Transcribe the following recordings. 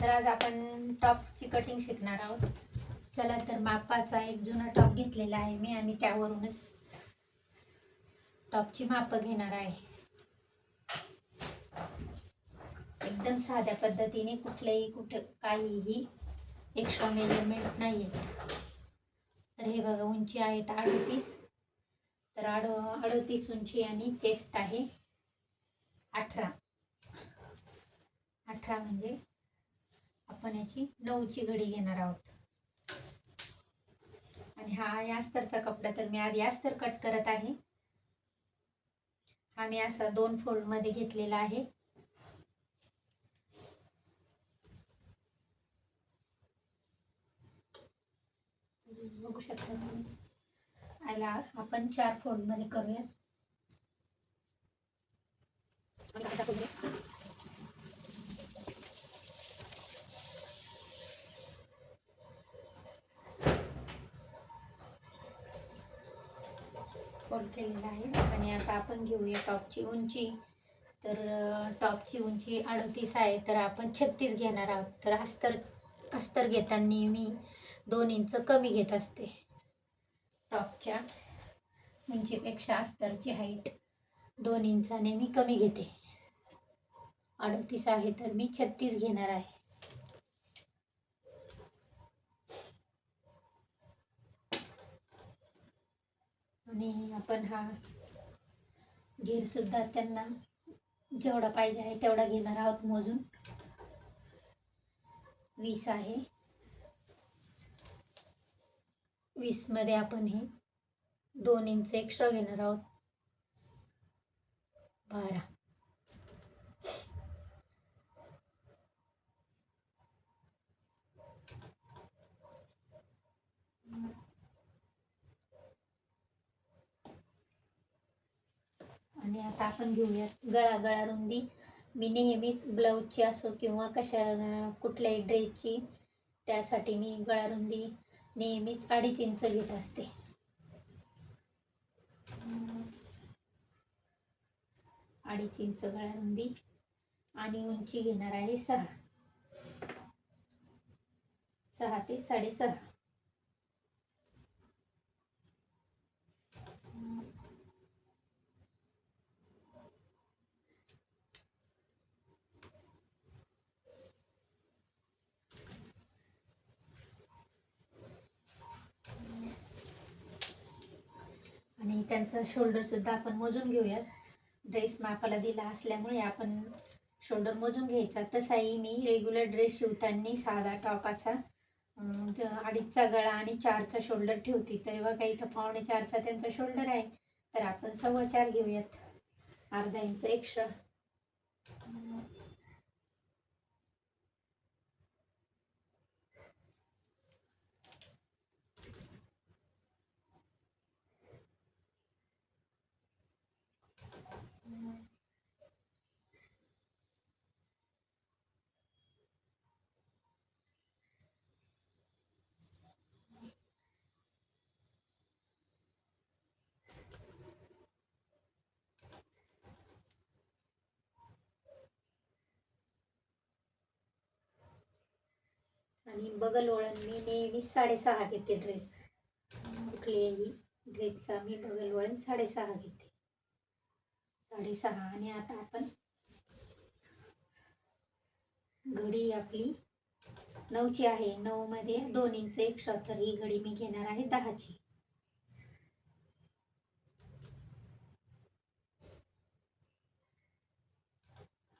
तर आज आपण टॉपची कटिंग शिकणार आहोत. चला तर मापाचा एक जुना टॉप घेतलेला आहे मी आणि त्यावरूनच टॉपची माप घेणार आहे. एकदम साध्या पद्धतीने कुठे काहीही एक्स्ट्रा मेजरमेंट नाही आहे. तर हे बघा, उंची आहे 38, तर 38 उंची आणि चेस्ट आहे 18. म्हणजे आपण याची 9ची घडी घेणार आहोत. आणि हा यास्तरचा कपडा, तर मी आधी अस्तर कट करत आहे. हा मी असा 2 फोल्ड मध्ये घेतलेला आहे. बघू शकता तुम्ही. याला आपण 4 फोल्ड मध्ये करूया. फोल्ड केलेला आहे. आणि आता आपण घेऊया टॉपची उंची. तर टॉपची उंची 38 आहे, तर आपण 36 घेणार आहोत. तर अस्तर घेताना मी 2 इंच कमी घेत असते. टॉपच्या उंचीपेक्षा अस्तरची हाईट 2 इंचाने मी कमी घेते. 38 आहे, तर मी 36 घेणार आहे. आणि आपण हा घेर सुद्धा त्यांना जेवढा पाहिजे आहे तेवढा घेणार आहोत मोजून. 20 आहे. 20 मध्ये आपण हे 2 इंच एक्स्ट्रा घेणार आहोत. 12. आणि आता आपण घेऊया गळा रुंदी. मी नेहमीच ब्लाऊजची असो किंवा कुठल्याही ड्रेसची, त्यासाठी मी गळा रुंदी नेहमीच 2.5 इंच घेत असते. 2.5 इंच गळा रुंदी. आणि उंची घेणार आहे 6 ते 6.5. आणि त्यांचा शोल्डर सुद्धा आपण मोजून घेऊयात. ड्रेस मापाला दिला असल्यामुळे आपण शोल्डर मोजून घ्यायचा. तसाही मी रेग्युलर ड्रेस शिवताना साधा टॉप असा 2.5चा गळा आणि 4चा शोल्डर ठेवते. तरी बघा, इथं 4.25चा त्यांचा शोल्डर आहे, तर आपण 4.25 घेऊयात. अर्धा इंच एक्स्ट्रा. आणि बगल वळण मी नेहमी 6.5 घेते. कुठल्याही ड्रेसचा मी बगल वळण 6.5 घेते. 6.5. आणि आता आपण घडी आपली 9ची आहे. 9 मध्ये 2 इंच एक्स्ट्रा, तर ही घडी मी घेणार आहे 10ची.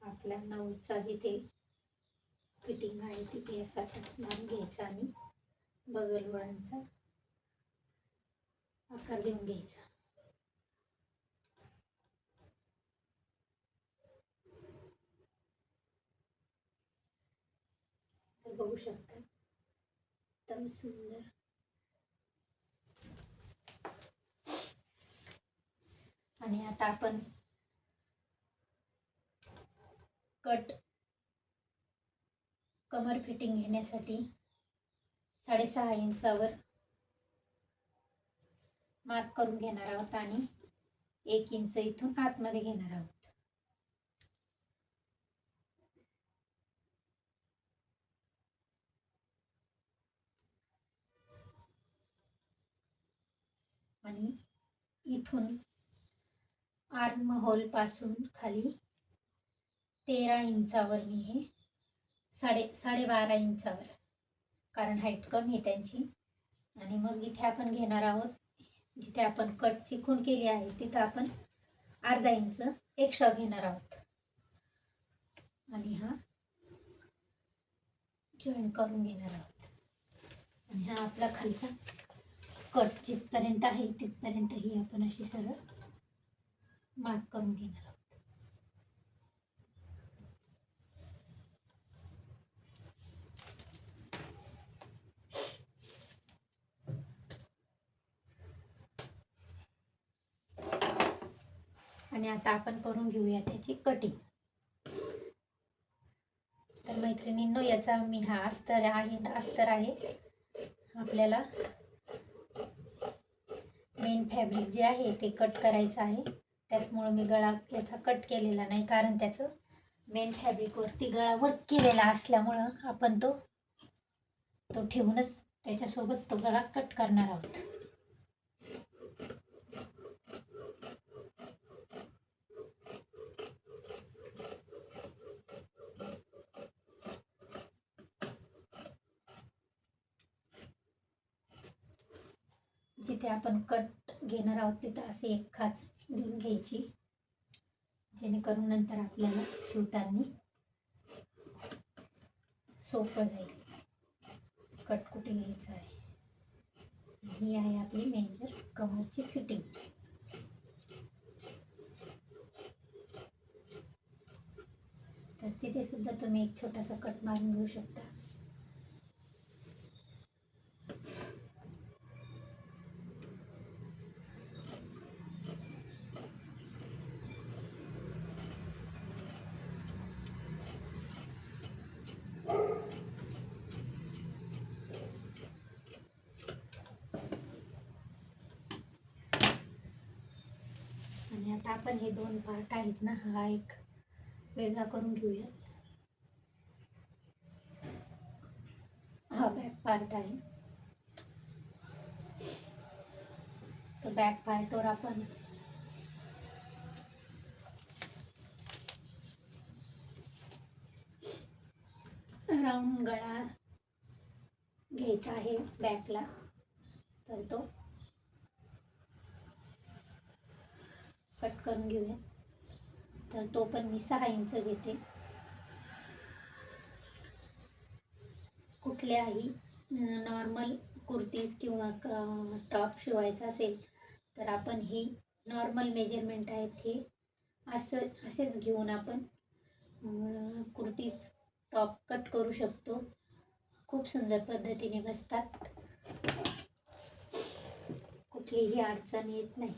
आपल्या 9चा जिथे फिटिंग आहे तिथे असा मारून घ्यायचा आणि बगल वळणचा आकार देऊन घ्यायचा. तर बघू शकता, एकदम सुंदर. आणि आता आपण कमर फिटिंग घेण्यासाठी 6.5 इंचावर मार्क करून घेणार आहोत आणि 1 इंच इथून आतमध्ये घेणार आहोत. आणि इथून आर्म होल पासून खाली 13 इंचावर मी हे 12.5 इंचावर, कारण हाईट कमी आहे त्यांची. आणि मग इथे आपण घेणार आहोत, जिथे आपण कटची खूण केली आहे तिथं आपण अर्धा इंच एक्स्ट्रा घेणार आहोत आणि हा जॉईन करून घेणार आहोत. आणि हा आपला खालचा कट जिथपर्यंत आहे तिथपर्यंत ही आपण अशी सरळ मार्क करून घेणार आहोत. आणि आता आपण करून घेऊया त्याची कटिंग. तर मैत्रिणींनो, याचा मी हा अस्तर आहे. आपल्याला मेन फॅब्रिक जे आहे ते कट करायचं आहे, त्याचमुळं मी गळा याचा कट केलेला नाही, कारण त्याचं मेन फॅब्रिकवरती गळा वर्क केलेला असल्यामुळं आपण तो ठेवूनच त्याच्यासोबत तो गळा कट करणार आहोत. जिथे आपण कट घेणार आहोत तिथं असे एक खाच देऊन घ्यायची, जेणेकरून नंतर आपल्याला शिवताना सोपं जाईल कट कुठे घ्यायचं आहे. ही आहे आपली मेजर कमरची फिटिंग. तर तिथे सुद्धा तुम्ही एक छोटासा कट मारून घेऊ शकता. आणि आता आपण हे दोन पार्ट आहेत ना, हा एक वेगळा करून घेऊया. हा बॅक पार्ट आहे. तर बॅक पार्टवर आपण राऊंड गळा घ्यायचा आहे बॅकला. तर तो कट करून घेऊया. तर तो पण मी 6 इंच घेते. कुठल्याही नॉर्मल कुर्तीज किंवा टॉप शिवायचा असेल तर आपण ही नॉर्मल मेजरमेंट आहेत, हे असेच घेऊन आपण कुर्तीज टॉप कट करू शकतो. खूप सुंदर पद्धतीने बसतात, कुठलीही अडचण येत नाही.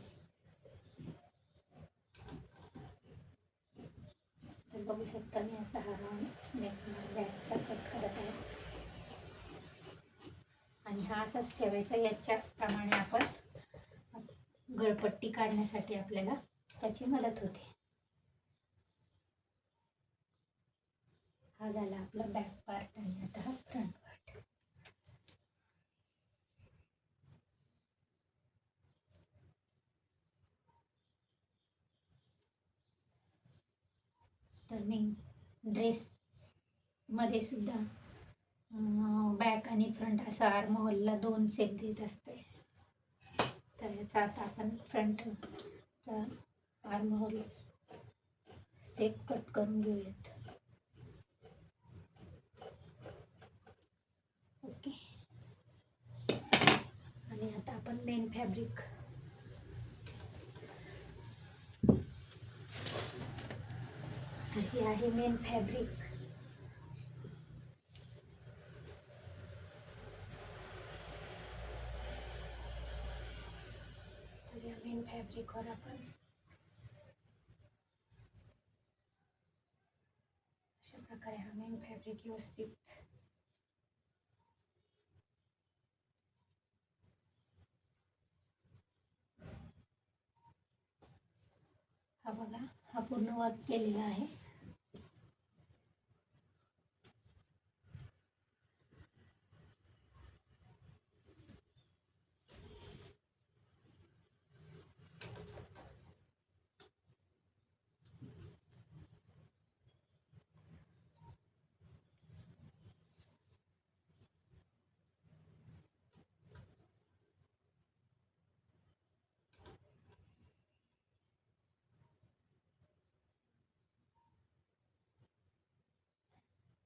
तर बघू शकता मी असा हा बॅकचा कट करत आहे आणि हा असाच ठेवायचा. याच्याप्रमाणे आपण गळपट्टी काढण्यासाठी आपल्याला त्याची मदत होते. हा झाला आपला बॅक पार्ट आणि आता हा फ्रंट पार्ट. तर मी ड्रेस मध्ये सुद्धा बॅक आणि फ्रंट असा आर्म होलला 2 शेप देत असते. तर याचा आता आपण फ्रंटचा आर्म होल शेप कट करून घेऊयात. ओके. आणि आता आपण मेन फॅब्रिक तर हे आहे मेन फॅब्रिक. तर या मेन फॅब्रिकवर आपण अशा प्रकारे हा मेन फॅब्रिक व्यवस्थित हा बघा, हा पूर्ण वर्क केलेला आहे.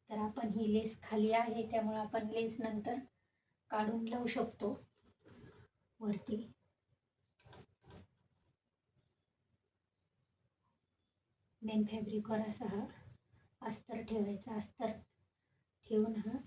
तर आपण ही लेस खाली आहे त्यामुळे आपण लेस नंतर काढून लावू शकतो वरती. मेन फॅब्रिकवर असा हा अस्तर ठेवायचा. अस्तर ठेवून हा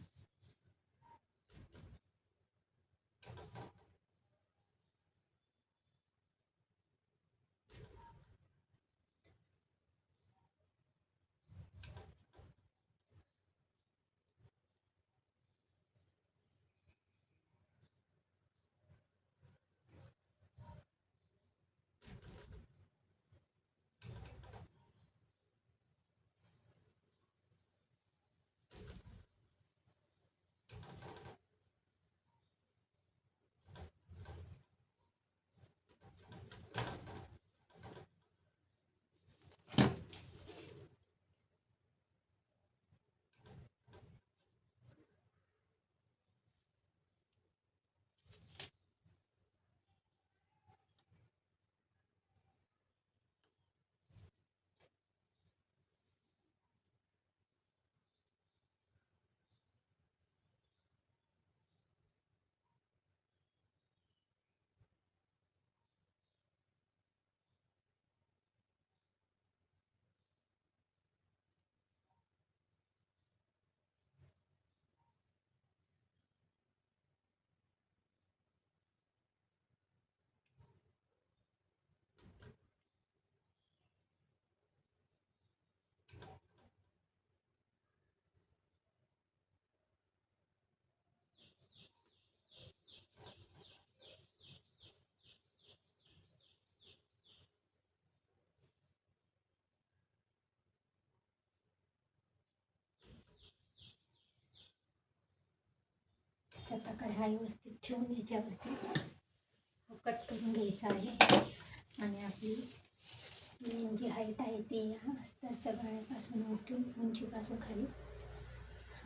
अशा प्रकारे हा व्यवस्थित ठेवून याच्यावरती कट करून घ्यायचा आहे. आणि आपली मेन जी हाईट आहे ती या अस्तरच्या गळ्यापासून उठून उंचीपासून खाली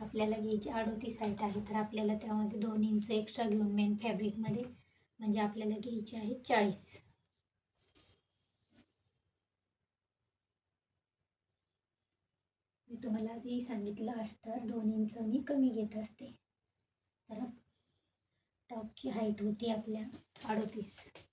आपल्याला घ्यायची 38 हाईट आहे. तर आपल्याला त्यामध्ये 2 इंच एक्स्ट्रा घेऊन मेन फॅब्रिकमध्ये म्हणजे आपल्याला घ्यायची आहे 40. मी तुम्हाला आधी सांगितलं अस्तर 2 इंच मी कमी घेत असते. तर टॉपची हाईट होती आपल्या 38.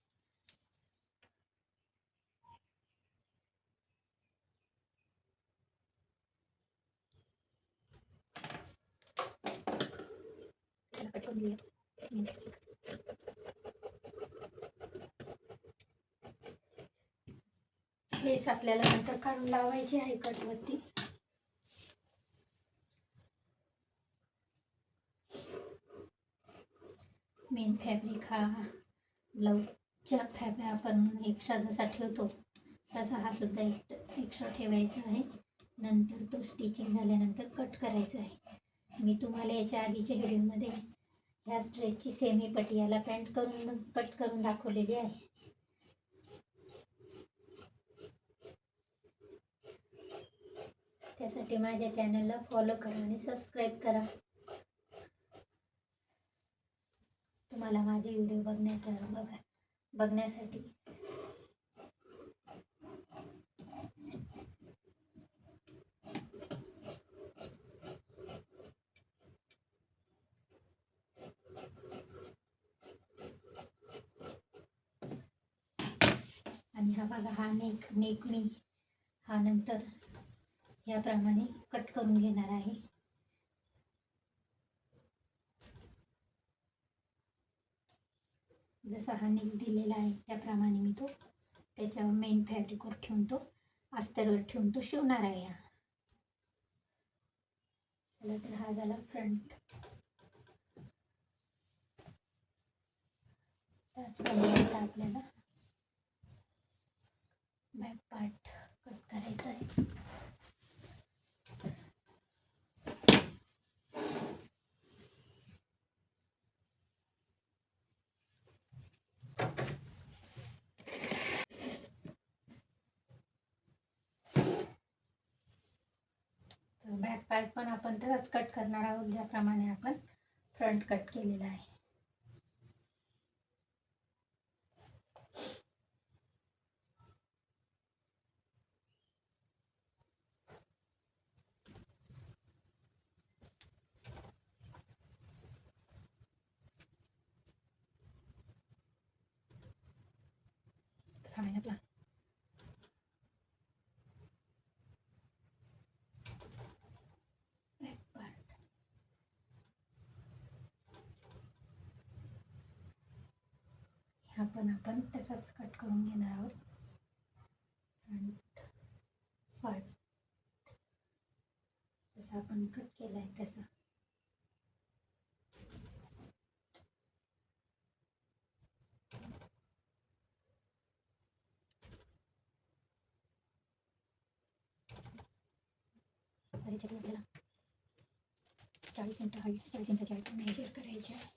लेस आपल्याला नंतर काढून लावायची आहे कटवरती. मेन फॅब्रिक हा ब्लाऊजच्या फॅब्रिक आपण एक्स्ट्रा जसा ठेवतो तसा हा सुद्धा एक्स्ट्रा ठेवायचा आहे. नंतर तो स्टिचिंग झाल्यानंतर कट करायचा आहे. मी तुम्हाला याच्या आधीच्या व्हिडिओमध्ये ह्या ड्रेसची सेमी पटियाला पॅन्ट करून कट करून दाखवलेली आहे. त्यासाठी माझ्या चॅनलला फॉलो करा आणि सबस्क्राईब करा. तुम्हाला माझे व्हिडिओ बघण्यासाठी आणि हा बघा हा नेक मी हा नंतर याप्रमाणे कट करून घेणार आहे. जसा हा नेक दिलेला आहे त्याप्रमाणे मी तो त्याच्यावर मेन फॅब्रिकवर ठेवून तो अस्तरवर ठेवून तो शिवणार आहे. चला तर हा झाला फ्रंट. त्याचप्रमाणे आता आपल्याला बॅक पार्ट कट करायचा आहे. तर बॅक पार्ट पण आपण तसंच कट करणार आहोत ज्याप्रमाणे आपण फ्रंट कट केलेला आहे. छान आहे आपला. बॅक पार्ट ह्या पण आपण तसाच कट करून घेणार आहोत. फ्रंट पार्ट जसा आपण कट केला आहे तसा. त्याच्यात आपल्याला 40 इंच हाईट 40 इंचाची हाईट मेजर करायची आहे.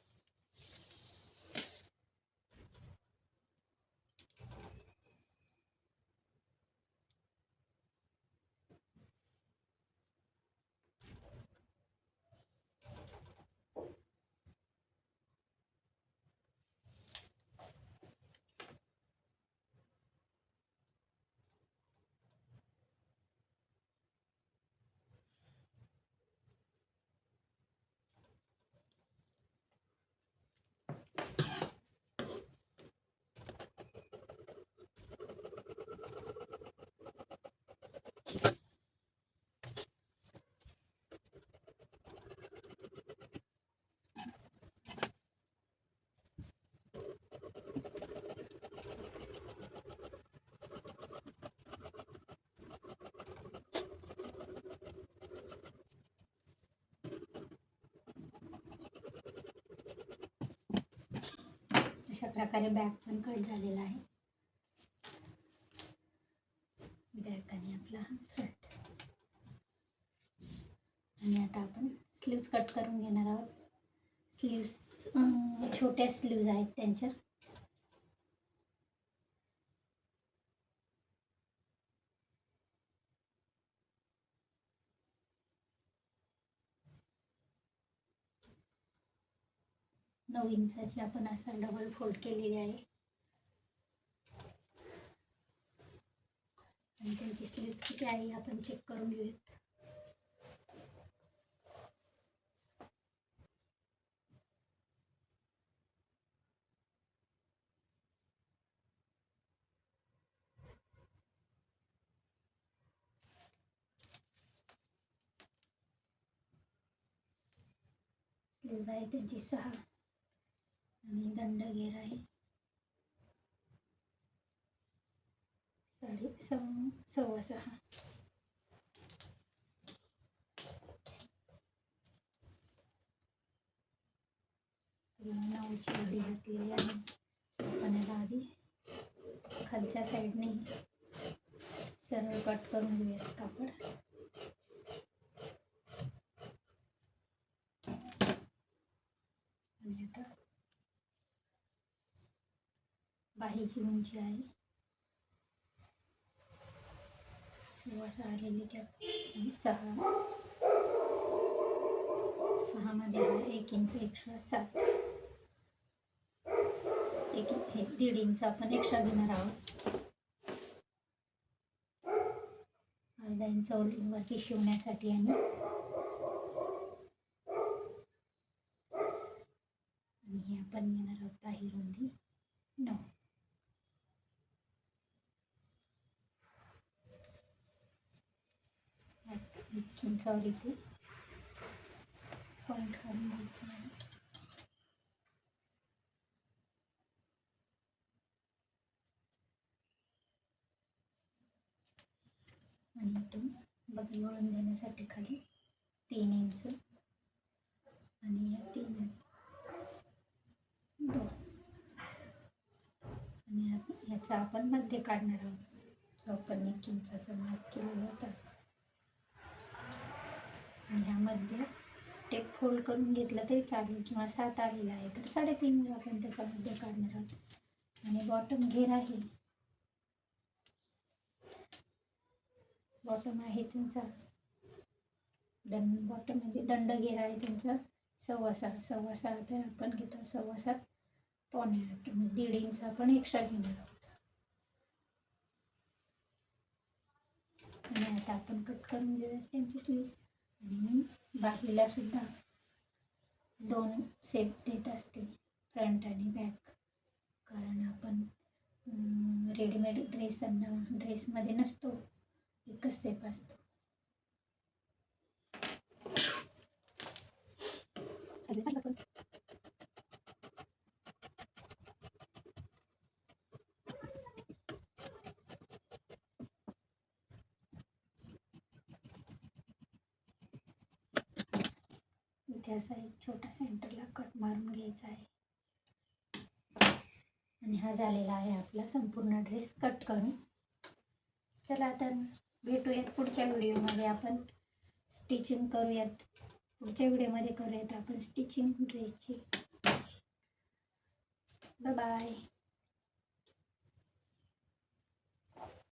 अशा प्रकारे बॅक पण कट झालेला आहे. बॅक आणि आपला फ्रंट. आणि आता आपण स्लीव्स कट करून घेणार आहोत. स्लीव्स छोट्या स्लीव्स आहेत त्यांच्या. नऊ इंचाची आपण असा डबल फोल्ड केलेली आहे. आणि त्यांची स्लीव्स किती आहे आपण चेक करून घेऊयात. स्लीव्स आहे त्यांची 6 आणि दंड घेर आहे 6.25. नऊची घडी घातलेली आहे. आपण याला आधी खालच्या साईडने सरळ कट करून घेऊयात कापड. आणि आता बाहीची उंची आहे 6.25 आलेली. त्यात 6 मध्ये 1 इंच एक्स्ट्रा 7. हे 1.5 इंच आपण एक्स्ट्रा घेणार आहोत. अर्धा इंच वरती शिवण्यासाठी. आणि हे आपण घेणार आहोत बाही रुंदी 9. इंचावर इथे पॉईंट करून घ्यायचं आहे. आणि इथून बदल वळून देण्यासाठी खाली 3 इंच आणि या 3 इंच 2. आणि याचा आपण मध्य काढणार आहोत. जो आपण 1 इंचाचा मार्क केलेला होता. आणि ह्यामध्ये टेप फोल्ड करून घेतलं तरी चालेल, किंवा 7 आलेला आहे तर 3.5 वेळा आपण त्याचा मध्य काढणार आहोत. आणि बॉटम घेर आहे, बॉटम आहे त्यांचा बॉटम म्हणजे दंड घेर आहे त्यांचा 6.25. तर आपण घेतो 7.25 पावणे 8. 1.5 इंच आपण एक्स्ट्रा घेणार आहोत. आणि आता आपण कट करून घेऊया त्यांची स्लीव्स. आणि मी बाहीला सुद्धा 2 शेप देत असते, फ्रंट आणि बॅक. कारण आपण रेडीमेड ड्रेसमध्ये नसतो, एकच सेप असतो. इथे असा एक छोटा सेंटरला कट मारून घ्यायचा आहे. आणि हा झालेला आहे आपला संपूर्ण ड्रेस कट करून. चला तर भेटूयात पुढच्या व्हिडिओमध्ये. आपण स्टिचिंग करूयात. पुढच्या व्हिडिओमध्ये करूयात आपण स्टिचिंग ड्रेसची. Bye bye.